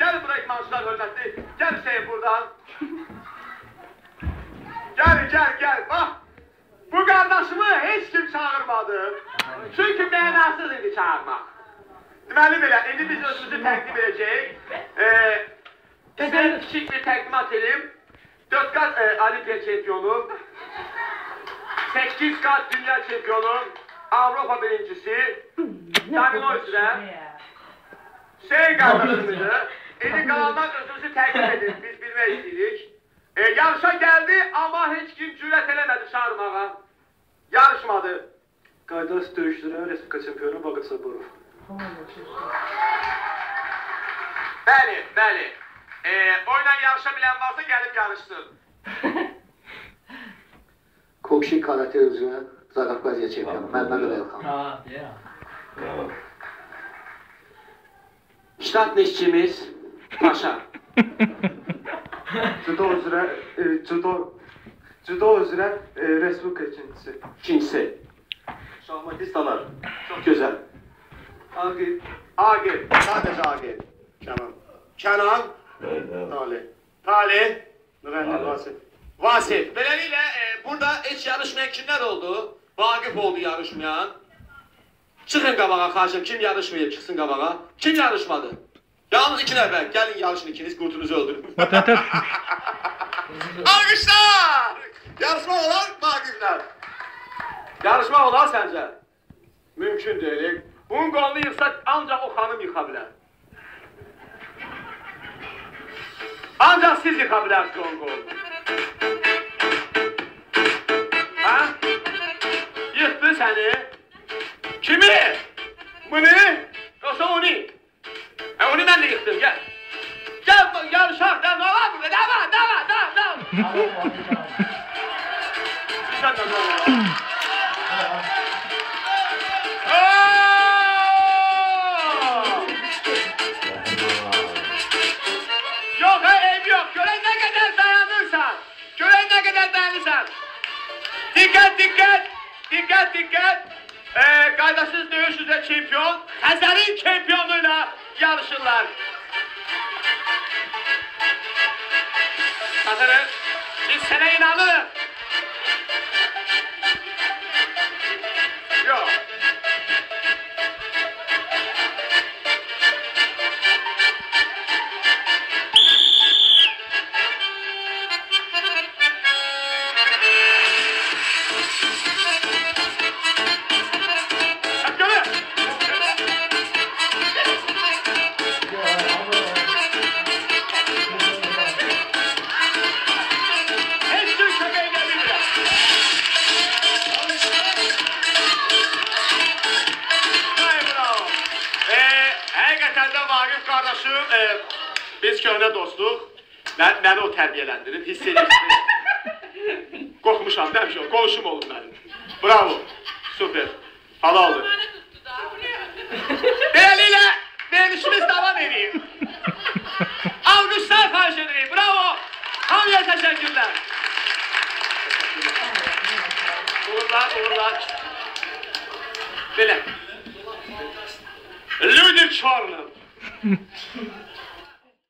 Gelin buraya İmansızlar hürmetli. Gel Hüseyin buradan. Gel. Bak. Bu kardeşimi hiç kim çağırmadı. Çünkü mənasız idi çağırmaq. Deməli belə, indi biz özümüzü təqdim edəcəyik. Sizə kiçik bir təqdimat edeyim. 4 qat Olimpiya çempionu, 8 qat dünya çempionu, Avropa birincisi, domino üzrə Hüseyin qardaşımızı. İndi qalandan özümüzü təqdim edin, biz bilmək istəyirik. Yarışa gəldi, amma heç kim cürət eləmədi çağırmağa. Yarışmadı. Qardaş döyüşlərə Respublika çempionu Vaqif Sabirov. Bəli. Oyla yarışa bilən varsa gəlib yarışsın. Kokşi karate üzrə Zaqafqaziya çempionu Məhəmməd Rəyxan. Ştat neşçimiz Paşa. Judo üzrə Respublika ikincisi. İkincisi. Şahmatist Tanar. Çok güzel. Agil. Sadece Agil. Kenan. Talih. Vasif. Beləliklə burada heç yarışmayan kimlər oldu? Vaqif oldu yarışmayan. Çıxın qabağa xaçım. Kim yarışmayıb çıxsın qabağa. Kim yarışmadı? Yalnız 2 nəfər. Gəlin yarışın ikiniz qurtunuzu öldürün. Alqışlar! Yarışma olar Vaqiflər. Yarışma olar səncə? Mümkün deyil. Bunun qolunu yıxsa ancaq o xanım yıxa bilər. Ancaq siz yıxa bilərsiniz onun qolunu. Hə? Yıxdı səni. Kimi? Bunu? Yoxsa onu? Onu mən də yıxdım, gəl. Gəl, yarışaq, nə var burada? Nə var? Sən də nə var? Yok, ev yok. Görən nə qədər dayanırsan. Dikkat. Qardaşınız döyüş üzrə çempion, Xəzərin çempionuyla yarışırlar. Xəzərin, biz sənə inanırıq. Yok. Biz köhnə dostluq, məni o tərbiyələndirib, hiss edirsin. Qorxmuşam, demişəm, qonşum olun mənim. Bravo, super, halaldır. Beləliklə, verilişimiz davam edeyim. Alqışlar xahiş edeyim, bravo, hamıya təşəkkürlər. Uğurlar. Belə. Ludwig Çorlu.